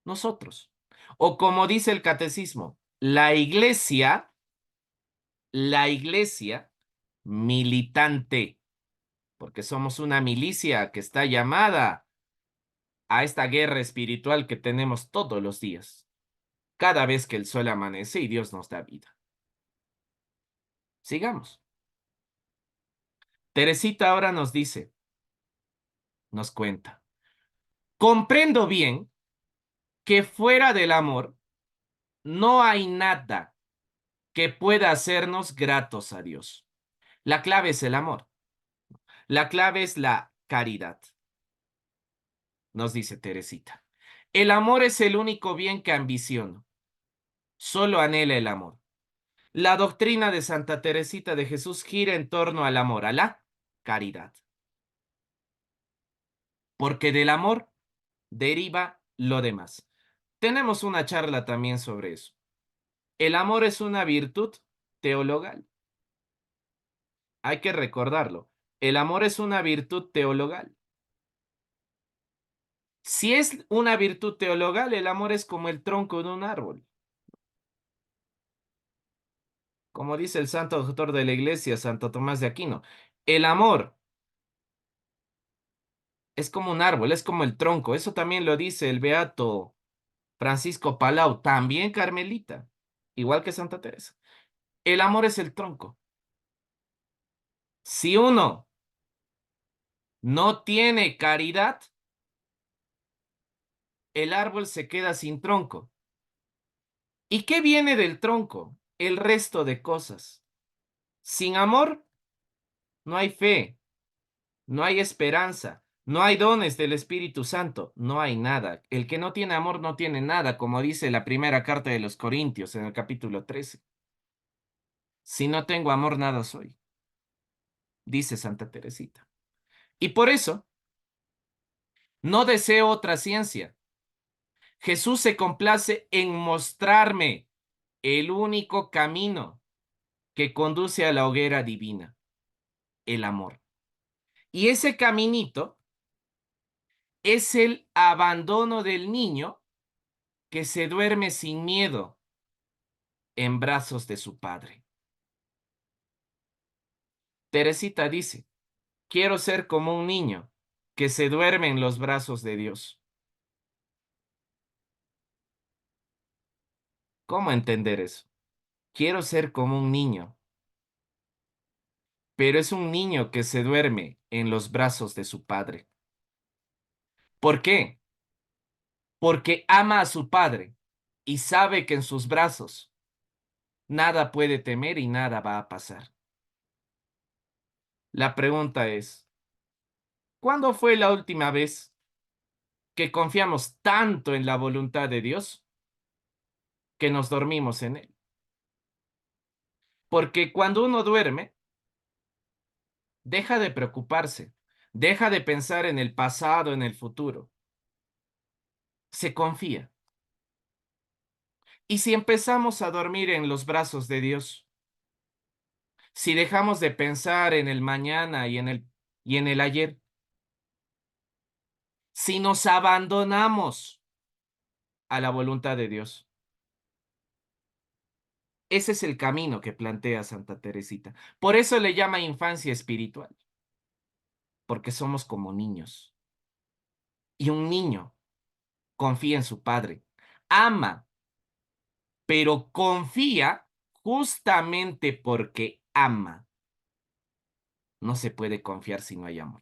Nosotros. O como dice el catecismo, la iglesia militante, porque somos una milicia que está llamada a esta guerra espiritual que tenemos todos los días, cada vez que el sol amanece y Dios nos da vida. Sigamos. Teresita ahora nos dice, nos cuenta, comprendo bien que fuera del amor no hay nada que pueda hacernos gratos a Dios. La clave es el amor. La clave es la caridad, nos dice Teresita. El amor es el único bien que ambiciono. Solo anhela el amor. La doctrina de Santa Teresita de Jesús gira en torno al amor, a la caridad. Porque del amor deriva lo demás. Tenemos una charla también sobre eso. El amor es una virtud teologal. Hay que recordarlo. El amor es una virtud teologal. Si es una virtud teologal, el amor es como el tronco de un árbol. Como dice el santo doctor de la iglesia, Santo Tomás de Aquino, el amor es como un árbol, es como el tronco. Eso también lo dice el beato Francisco Palau, también carmelita, igual que Santa Teresa. El amor es el tronco. Si uno no tiene caridad, el árbol se queda sin tronco. ¿Y qué viene del tronco? El resto de cosas. Sin amor, no hay fe, no hay esperanza, no hay dones del Espíritu Santo, no hay nada. El que no tiene amor no tiene nada, como dice la primera carta de los Corintios en el capítulo 13. Si no tengo amor, nada soy, dice Santa Teresita. Y por eso, no deseo otra ciencia. Jesús se complace en mostrarme el único camino que conduce a la hoguera divina, el amor. Y ese caminito es el abandono del niño que se duerme sin miedo en brazos de su padre. Teresita dice, quiero ser como un niño que se duerme en los brazos de Dios. ¿Cómo entender eso? Quiero ser como un niño, pero es un niño que se duerme en los brazos de su padre. ¿Por qué? Porque ama a su padre y sabe que en sus brazos nada puede temer y nada va a pasar. La pregunta es, ¿cuándo fue la última vez que confiamos tanto en la voluntad de Dios que nos dormimos en él? Porque cuando uno duerme, deja de preocuparse, deja de pensar en el pasado, en el futuro. Se confía. Y si empezamos a dormir en los brazos de Dios, si dejamos de pensar en el mañana y en el y en el ayer. Si nos abandonamos a la voluntad de Dios. Ese es el camino que plantea Santa Teresita. Por eso le llama infancia espiritual, porque somos como niños. Y un niño confía en su padre, ama, pero confía justamente porque ama. No se puede confiar si no hay amor.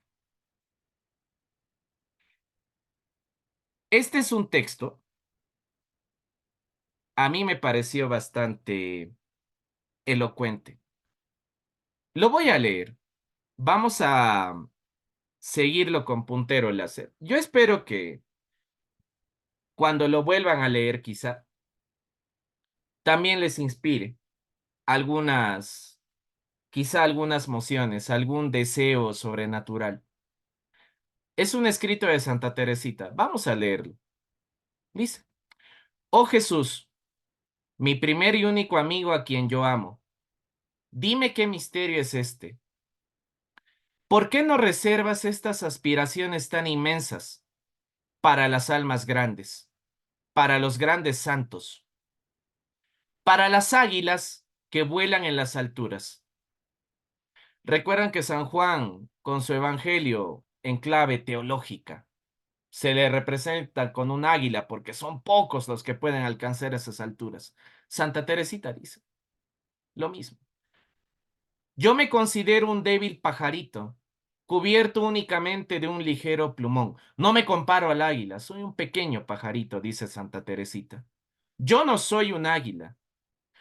Este es un texto, a mí me pareció bastante elocuente. Lo voy a leer. Vamos a seguirlo con puntero láser. Yo espero que cuando lo vuelvan a leer, también les inspire algunas, quizá algunas mociones, algún deseo sobrenatural. Es un escrito de Santa Teresita. Vamos a leerlo. Dice, oh Jesús, mi primer y único amigo a quien yo amo, dime qué misterio es este. ¿Por qué no reservas estas aspiraciones tan inmensas para las almas grandes, para los grandes santos, para las águilas que vuelan en las alturas? Recuerdan que San Juan, con su evangelio en clave teológica, se le representa con un águila porque son pocos los que pueden alcanzar esas alturas. Santa Teresita dice lo mismo. Yo me considero un débil pajarito, cubierto únicamente de un ligero plumón. No me comparo al águila, soy un pequeño pajarito, dice Santa Teresita. Yo no soy un águila,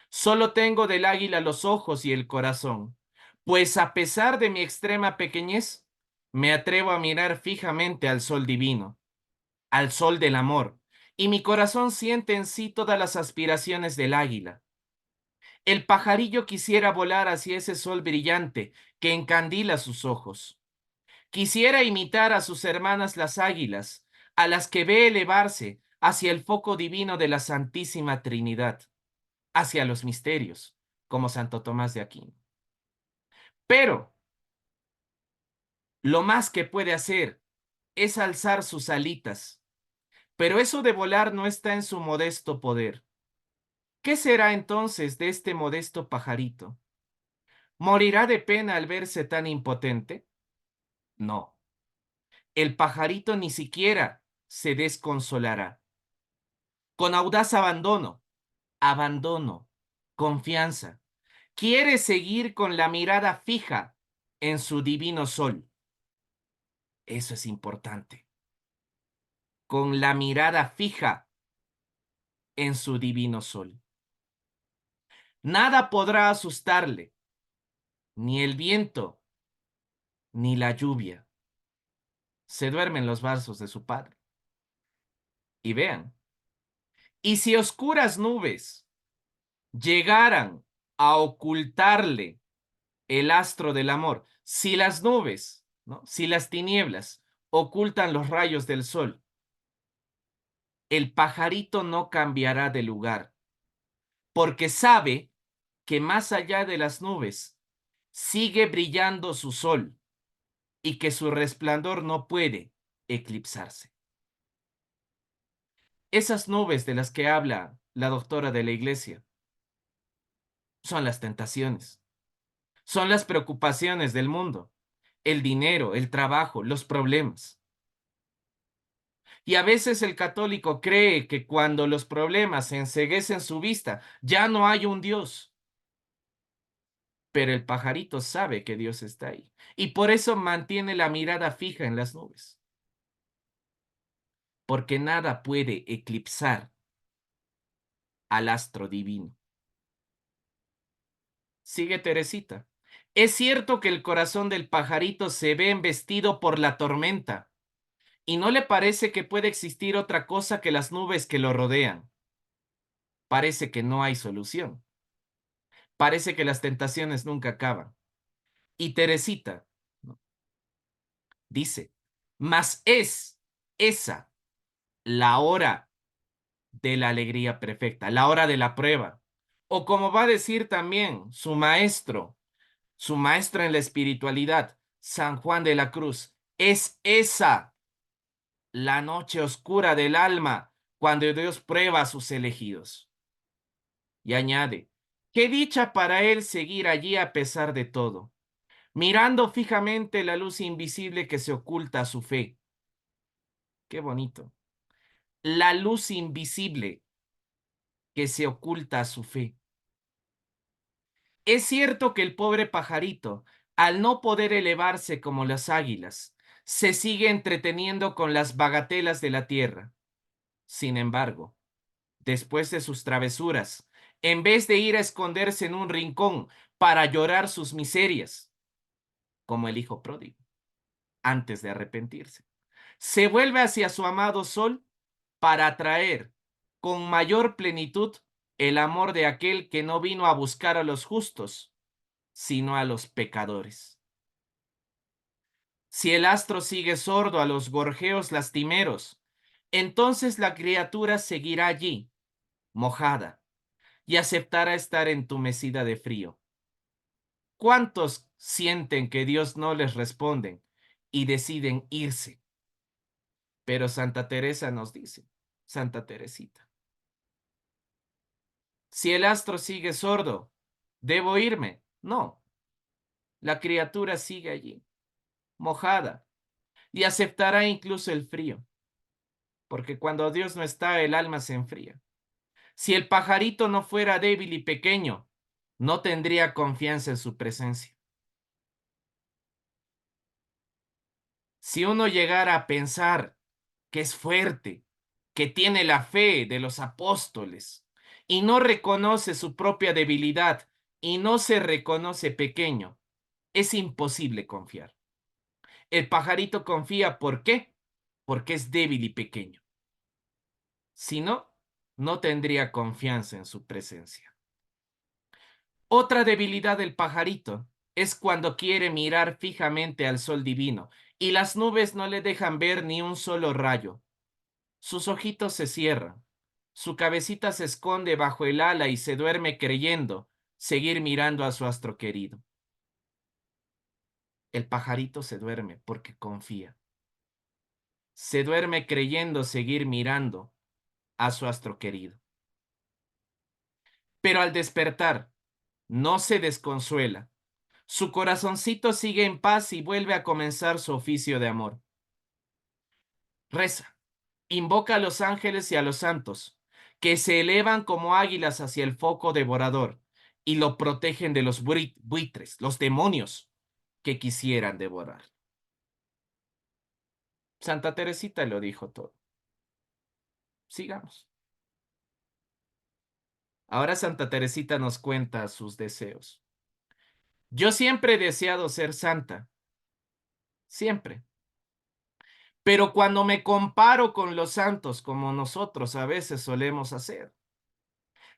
solo tengo del águila los ojos y el corazón, pues a pesar de mi extrema pequeñez, me atrevo a mirar fijamente al sol divino, al sol del amor, y mi corazón siente en sí todas las aspiraciones del águila. El pajarillo quisiera volar hacia ese sol brillante que encandila sus ojos. Quisiera imitar a sus hermanas las águilas, a las que ve elevarse hacia el foco divino de la Santísima Trinidad, hacia los misterios, como Santo Tomás de Aquino. Pero lo más que puede hacer es alzar sus alitas. Pero eso de volar no está en su modesto poder. ¿Qué será entonces de este modesto pajarito? ¿Morirá de pena al verse tan impotente? No. El pajarito ni siquiera se desconsolará. Con audaz abandono, confianza, quiere seguir con la mirada fija en su divino sol. Eso es importante. Con la mirada fija en su divino sol. Nada podrá asustarle, ni el viento, ni la lluvia. Se duerme en los brazos de su padre. Y vean, y si oscuras nubes llegaran a ocultarle el astro del amor, si las nubes, ¿no? Si las tinieblas ocultan los rayos del sol, el pajarito no cambiará de lugar, porque sabe que más allá de las nubes sigue brillando su sol y que su resplandor no puede eclipsarse. Esas nubes de las que habla la doctora de la iglesia son las tentaciones, son las preocupaciones del mundo, el dinero, el trabajo, los problemas. Y a veces el católico cree que cuando los problemas enceguecen su vista, ya no hay un Dios. Pero el pajarito sabe que Dios está ahí. Y por eso mantiene la mirada fija en las nubes. Porque nada puede eclipsar al astro divino. Sigue Teresita. Es cierto que el corazón del pajarito se ve embestido por la tormenta y no le parece que puede existir otra cosa que las nubes que lo rodean. Parece que no hay solución. Parece que las tentaciones nunca acaban. Y Teresita, ¿no? Dice, mas es esa la hora de la alegría perfecta, la hora de la prueba. O como va a decir también su maestro en la espiritualidad, San Juan de la Cruz, es esa la noche oscura del alma cuando Dios prueba a sus elegidos. Y añade, qué dicha para él seguir allí a pesar de todo, mirando fijamente la luz invisible que se oculta a su fe. Qué bonito. La luz invisible que se oculta a su fe. Es cierto que el pobre pajarito, al no poder elevarse como las águilas, se sigue entreteniendo con las bagatelas de la tierra. Sin embargo, después de sus travesuras, en vez de ir a esconderse en un rincón para llorar sus miserias, como el hijo pródigo, antes de arrepentirse, se vuelve hacia su amado sol para atraer con mayor plenitud el amor de aquel que no vino a buscar a los justos, sino a los pecadores. Si el astro sigue sordo a los gorjeos lastimeros, entonces la criatura seguirá allí, mojada, y aceptará estar entumecida de frío. ¿Cuántos sienten que Dios no les responde y deciden irse? Pero Santa Teresa nos dice, Santa Teresita, si el astro sigue sordo, ¿debo irme? No, la criatura sigue allí, mojada, y aceptará incluso el frío, porque cuando Dios no está, el alma se enfría. Si el pajarito no fuera débil y pequeño, no tendría confianza en su presencia. Si uno llegara a pensar que es fuerte, que tiene la fe de los apóstoles y no reconoce su propia debilidad y no se reconoce pequeño, es imposible confiar. El pajarito confía, ¿por qué? Porque es débil y pequeño. Si no, no tendría confianza en su presencia. Otra debilidad del pajarito es cuando quiere mirar fijamente al sol divino y las nubes no le dejan ver ni un solo rayo. Sus ojitos se cierran, su cabecita se esconde bajo el ala y se duerme creyendo seguir mirando a su astro querido. El pajarito se duerme porque confía. Se duerme creyendo seguir mirando a su astro querido. Pero al despertar, no se desconsuela. Su corazoncito sigue en paz y vuelve a comenzar su oficio de amor. Reza, invoca a los ángeles y a los santos, que se elevan como águilas hacia el foco devorador y lo protegen de los buitres, los demonios que quisieran devorar. Santa Teresita lo dijo todo. Sigamos. Ahora Santa Teresita nos cuenta sus deseos. Yo siempre he deseado ser santa, siempre. Pero cuando me comparo con los santos, como nosotros a veces solemos hacer,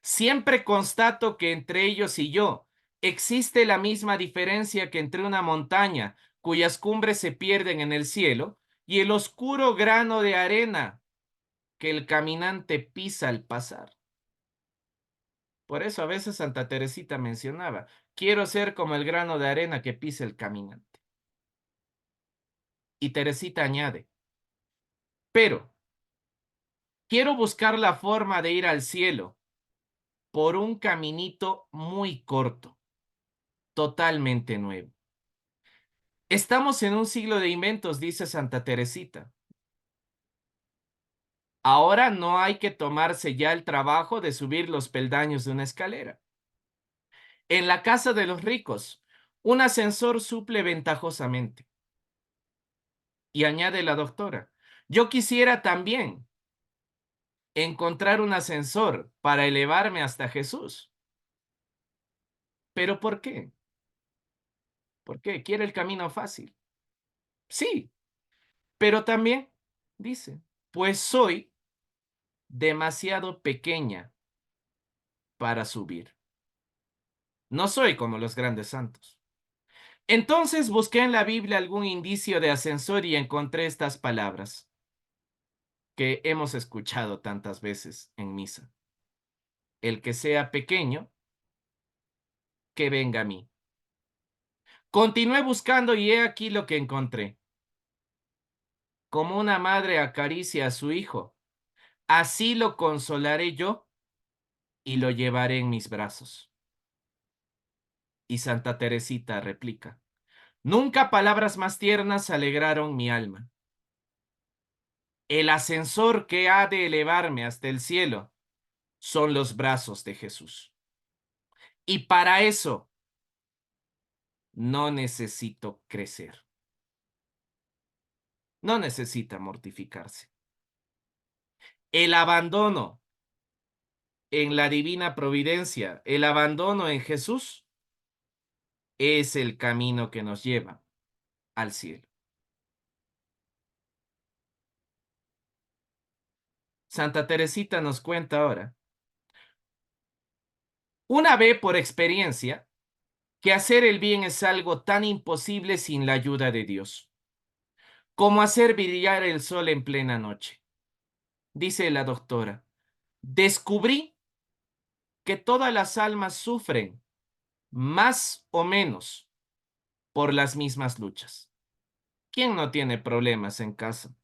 siempre constato que entre ellos y yo existe la misma diferencia que entre una montaña cuyas cumbres se pierden en el cielo y el oscuro grano de arena que el caminante pisa al pasar. Por eso a veces Santa Teresita mencionaba, quiero ser como el grano de arena que pisa el caminante. Y Teresita añade, pero quiero buscar la forma de ir al cielo por un caminito muy corto, totalmente nuevo. Estamos en un siglo de inventos, dice Santa Teresita. Ahora no hay que tomarse ya el trabajo de subir los peldaños de una escalera. En la casa de los ricos, un ascensor suple ventajosamente. Y añade la doctora, yo quisiera también encontrar un ascensor para elevarme hasta Jesús. ¿Pero por qué? ¿Por qué? ¿Quiere el camino fácil? Sí, pero también, dice, pues soy demasiado pequeña para subir. No soy como los grandes santos. Entonces busqué en la Biblia algún indicio de ascensor y encontré estas palabras que hemos escuchado tantas veces en misa. El que sea pequeño, que venga a mí. Continué buscando y he aquí lo que encontré. Como una madre acaricia a su hijo, así lo consolaré yo y lo llevaré en mis brazos. Y Santa Teresita replica, nunca palabras más tiernas alegraron mi alma. El ascensor que ha de elevarme hasta el cielo son los brazos de Jesús. Y para eso no necesito crecer. No necesita mortificarse. El abandono en la divina providencia, el abandono en Jesús, es el camino que nos lleva al cielo. Santa Teresita nos cuenta ahora, una ve por experiencia que hacer el bien es algo tan imposible sin la ayuda de Dios, como hacer brillar el sol en plena noche. Dice la doctora, descubrí que todas las almas sufren más o menos por las mismas luchas. ¿Quién no tiene problemas en casa?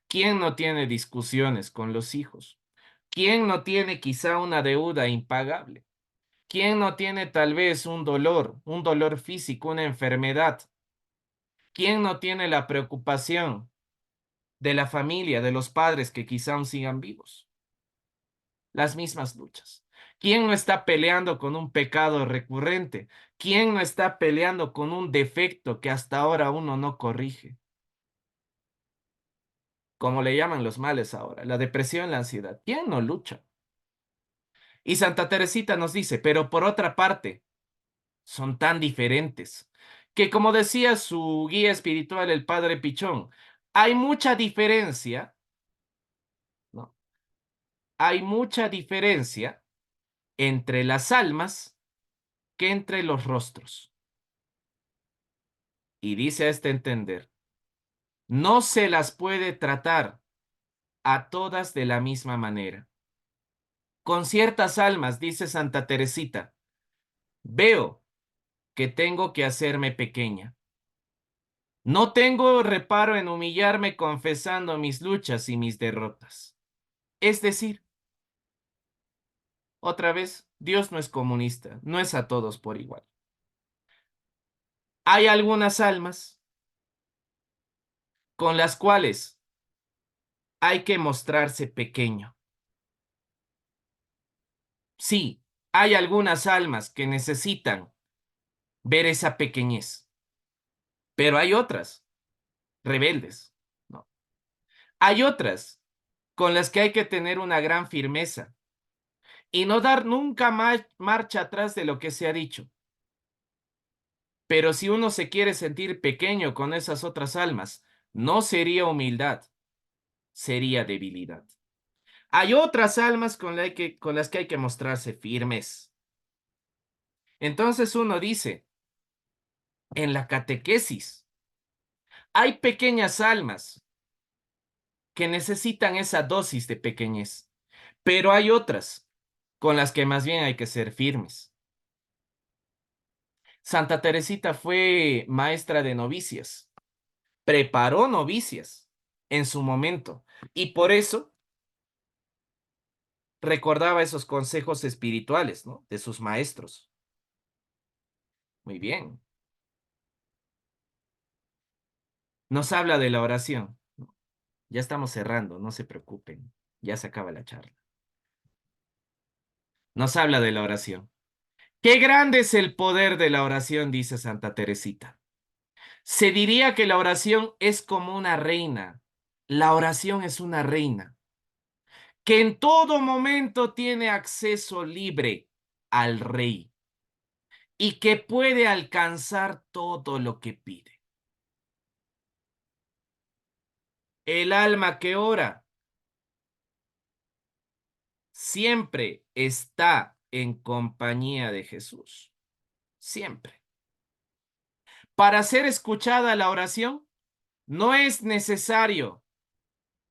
¿Quién no tiene discusiones con los hijos? ¿Quién no tiene quizá una deuda impagable? ¿Quién no tiene tal vez un dolor físico, una enfermedad? ¿Quién no tiene la preocupación de la familia, de los padres que quizá aún sigan vivos? Las mismas luchas. ¿Quién no está peleando con un pecado recurrente? ¿Quién no está peleando con un defecto que hasta ahora uno no corrige? Como le llaman los males ahora, la depresión, la ansiedad. ¿Quién no lucha? Y Santa Teresita nos dice, pero por otra parte, son tan diferentes, que como decía su guía espiritual, el padre Pichón, hay mucha diferencia, ¿no? Hay mucha diferencia entre las almas que entre los rostros. Y dice a este entender, no se las puede tratar a todas de la misma manera. Con ciertas almas, dice Santa Teresita, veo que tengo que hacerme pequeña. No tengo reparo en humillarme confesando mis luchas y mis derrotas. Es decir, otra vez, Dios no es comunista, no es a todos por igual. Hay algunas almas con las cuales hay que mostrarse pequeño. Sí, hay algunas almas que necesitan ver esa pequeñez, pero hay otras rebeldes, ¿no? Hay otras con las que hay que tener una gran firmeza y no dar nunca más marcha atrás de lo que se ha dicho. Pero si uno se quiere sentir pequeño con esas otras almas, no sería humildad, sería debilidad. Hay otras almas con las que hay que mostrarse firmes. Entonces uno dice, en la catequesis, hay pequeñas almas que necesitan esa dosis de pequeñez, pero hay otras con las que más bien hay que ser firmes. Santa Teresita fue maestra de novicias, preparó novicias en su momento y por eso recordaba esos consejos espirituales, ¿no? De sus maestros. Muy bien. Nos habla de la oración. Ya estamos cerrando, no se preocupen. Ya se acaba la charla. Nos habla de la oración. Qué grande es el poder de la oración, dice Santa Teresita. Se diría que la oración es como una reina. La oración es una reina que en todo momento tiene acceso libre al rey y que puede alcanzar todo lo que pide. El alma que ora siempre está en compañía de Jesús. Siempre. Para ser escuchada la oración, no es necesario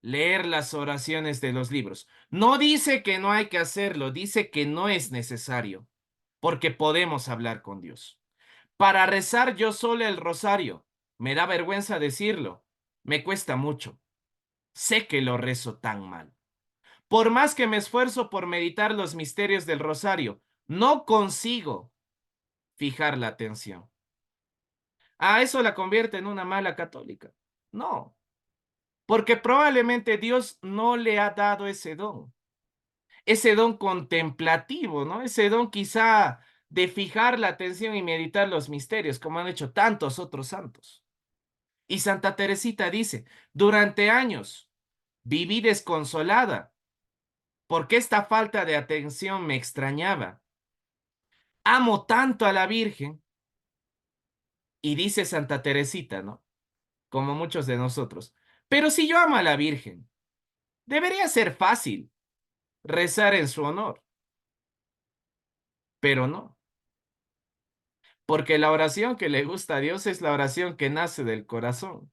leer las oraciones de los libros. No dice que no hay que hacerlo, dice que no es necesario, porque podemos hablar con Dios. Para rezar yo sola el rosario, me da vergüenza decirlo, me cuesta mucho. Sé que lo rezo tan mal. Por más que me esfuerzo por meditar los misterios del rosario, no consigo fijar la atención. ¿A eso la convierte en una mala católica? No, porque probablemente Dios no le ha dado ese don contemplativo, ¿no? Ese don quizá de fijar la atención y meditar los misterios, como han hecho tantos otros santos. Y Santa Teresita dice, durante años viví desconsolada porque esta falta de atención me extrañaba. Amo tanto a la Virgen, y dice Santa Teresita, ¿no? Como muchos de nosotros. Pero si yo amo a la Virgen, debería ser fácil rezar en su honor, pero no, porque la oración que le gusta a Dios es la oración que nace del corazón.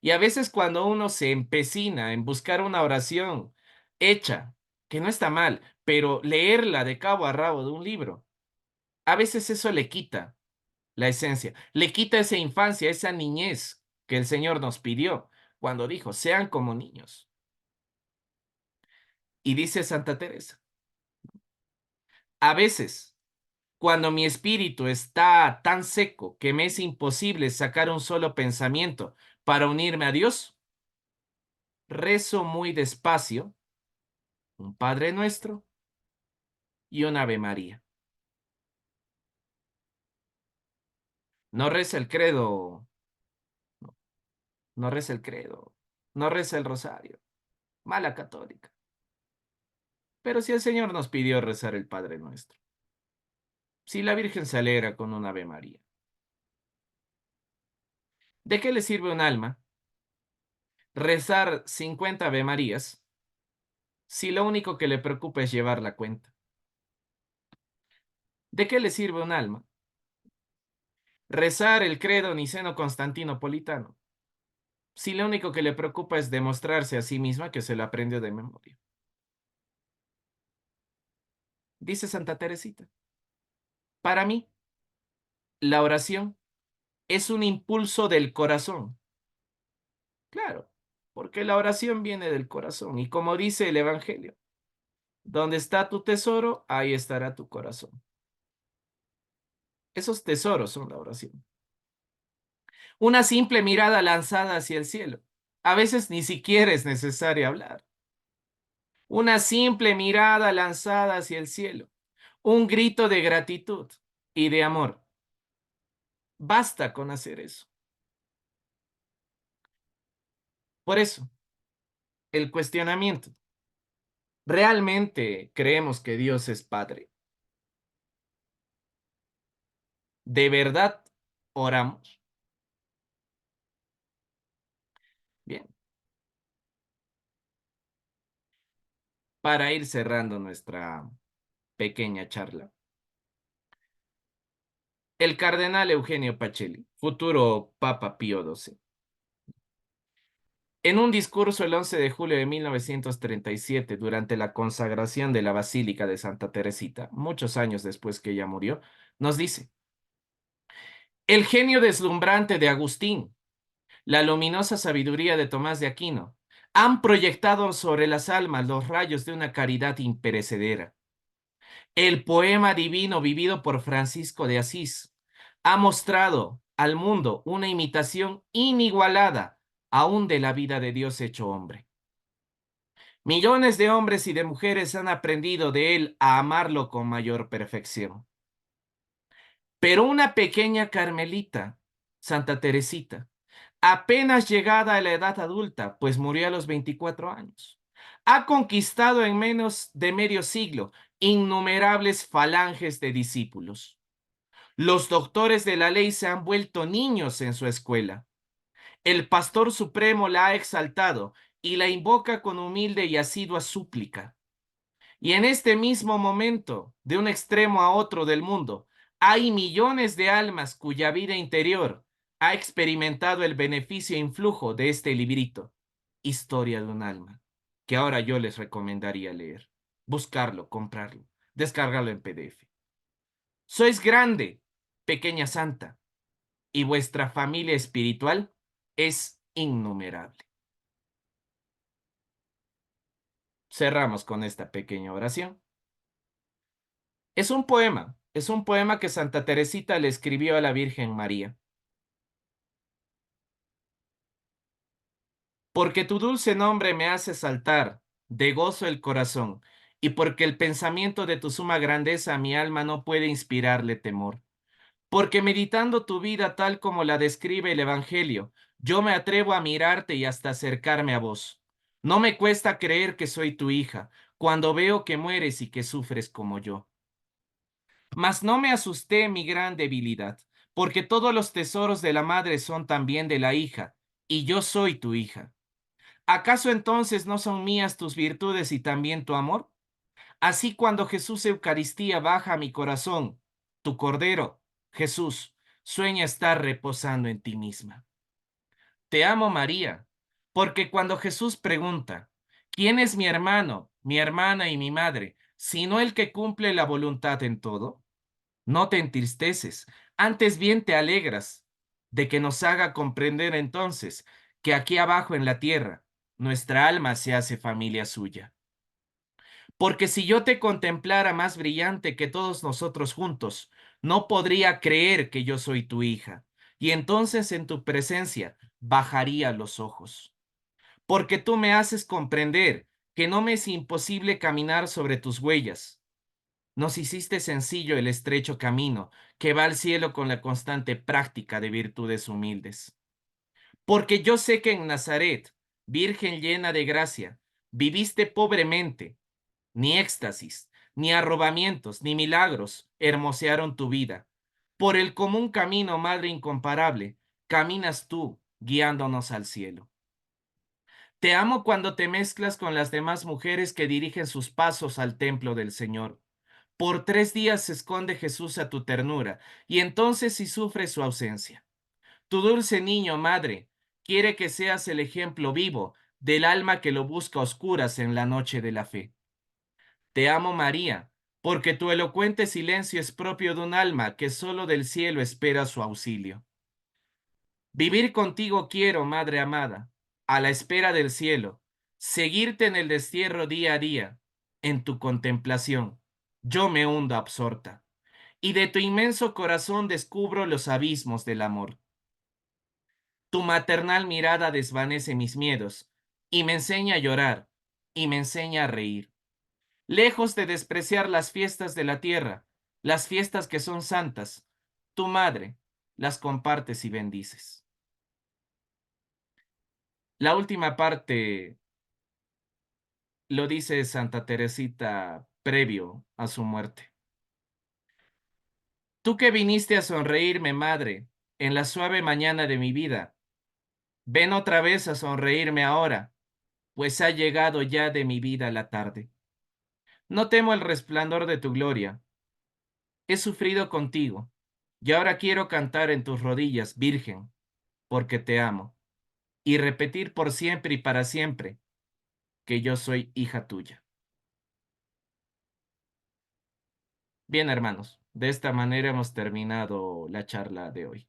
Y a veces cuando uno se empecina en buscar una oración hecha, que no está mal, pero leerla de cabo a rabo de un libro, a veces eso le quita la esencia, le quita esa infancia, esa niñez que el Señor nos pidió cuando dijo, sean como niños. Y dice Santa Teresa, a veces, cuando mi espíritu está tan seco que me es imposible sacar un solo pensamiento para unirme a Dios, rezo muy despacio un Padre Nuestro y un Ave María. No reza el credo, no, no reza el credo, no reza el rosario, mala católica. Pero si el Señor nos pidió rezar el Padre Nuestro, si la Virgen se alegra con un Ave María, ¿de qué le sirve un alma rezar 50 Ave Marías si lo único que le preocupa es llevar la cuenta? ¿De qué le sirve un alma rezar el credo niceno-constantinopolitano si lo único que le preocupa es demostrarse a sí misma que se lo aprendió de memoria? Dice Santa Teresita, para mí, la oración es un impulso del corazón. Claro, porque la oración viene del corazón y como dice el Evangelio, donde está tu tesoro, ahí estará tu corazón. Esos tesoros son la oración. Una simple mirada lanzada hacia el cielo. A veces ni siquiera es necesario hablar. Una simple mirada lanzada hacia el cielo. Un grito de gratitud y de amor. Basta con hacer eso. Por eso, el cuestionamiento. ¿Realmente creemos que Dios es Padre? ¿De verdad oramos? Bien, para ir cerrando nuestra pequeña charla. El cardenal Eugenio Pacelli, futuro Papa Pío XII, en un discurso el 11 de julio de 1937, durante la consagración de la Basílica de Santa Teresita, muchos años después que ella murió, nos dice, el genio deslumbrante de Agustín, la luminosa sabiduría de Tomás de Aquino, han proyectado sobre las almas los rayos de una caridad imperecedera. El poema divino vivido por Francisco de Asís ha mostrado al mundo una imitación inigualada aún de la vida de Dios hecho hombre. Millones de hombres y de mujeres han aprendido de él a amarlo con mayor perfección. Pero una pequeña Carmelita, Santa Teresita, apenas llegada a la edad adulta, pues murió a los 24 años, ha conquistado en menos de medio siglo innumerables falanges de discípulos. Los doctores de la ley se han vuelto niños en su escuela. El Pastor Supremo la ha exaltado y la invoca con humilde y asidua súplica. Y en este mismo momento, de un extremo a otro del mundo, hay millones de almas cuya vida interior ha experimentado el beneficio e influjo de este librito, Historia de un alma, que ahora yo les recomendaría leer, buscarlo, comprarlo, descargarlo en PDF. Sois grande, pequeña santa, y vuestra familia espiritual es innumerable. Cerramos con esta pequeña oración. Es un poema que Santa Teresita le escribió a la Virgen María. Porque tu dulce nombre me hace saltar de gozo el corazón, y porque el pensamiento de tu suma grandeza a mi alma no puede inspirarle temor. Porque meditando tu vida tal como la describe el Evangelio, yo me atrevo a mirarte y hasta acercarme a vos. No me cuesta creer que soy tu hija, cuando veo que mueres y que sufres como yo. Mas no me asusté mi gran debilidad, porque todos los tesoros de la madre son también de la hija, y yo soy tu hija. ¿Acaso entonces no son mías tus virtudes y también tu amor? Así cuando Jesús Eucaristía baja a mi corazón, tu Cordero, Jesús, sueña estar reposando en ti misma. Te amo, María, porque cuando Jesús pregunta, ¿quién es mi hermano, mi hermana y mi madre, sino el que cumple la voluntad en todo? No te entristeces, antes bien te alegras de que nos haga comprender entonces que aquí abajo en la tierra nuestra alma se hace familia suya. Porque si yo te contemplara más brillante que todos nosotros juntos, no podría creer que yo soy tu hija, y entonces en tu presencia bajaría los ojos. Porque tú me haces comprender que no me es imposible caminar sobre tus huellas. Nos hiciste sencillo el estrecho camino que va al cielo con la constante práctica de virtudes humildes. Porque yo sé que en Nazaret, Virgen llena de gracia, viviste pobremente, ni éxtasis, ni arrobamientos, ni milagros hermosearon tu vida. Por el común camino, Madre incomparable, caminas tú, guiándonos al cielo. Te amo cuando te mezclas con las demás mujeres que dirigen sus pasos al templo del Señor. Por 3 días se esconde Jesús a tu ternura, y entonces sí sufre su ausencia. Tu dulce niño, madre, quiere que seas el ejemplo vivo del alma que lo busca a oscuras en la noche de la fe. Te amo, María, porque tu elocuente silencio es propio de un alma que solo del cielo espera su auxilio. Vivir contigo quiero, madre amada, a la espera del cielo, seguirte en el destierro día a día, en tu contemplación. Yo me hundo absorta, y de tu inmenso corazón descubro los abismos del amor. Tu maternal mirada desvanece mis miedos, y me enseña a llorar, y me enseña a reír. Lejos de despreciar las fiestas de la tierra, las fiestas que son santas, tu madre las compartes y bendices. La última parte lo dice Santa Teresita previo a su muerte. Tú que viniste a sonreírme, madre, en la suave mañana de mi vida, ven otra vez a sonreírme ahora, pues ha llegado ya de mi vida la tarde. No temo el resplandor de tu gloria. He sufrido contigo, y ahora quiero cantar en tus rodillas, Virgen, porque te amo, y repetir por siempre y para siempre que yo soy hija tuya. Bien, hermanos, de esta manera hemos terminado la charla de hoy.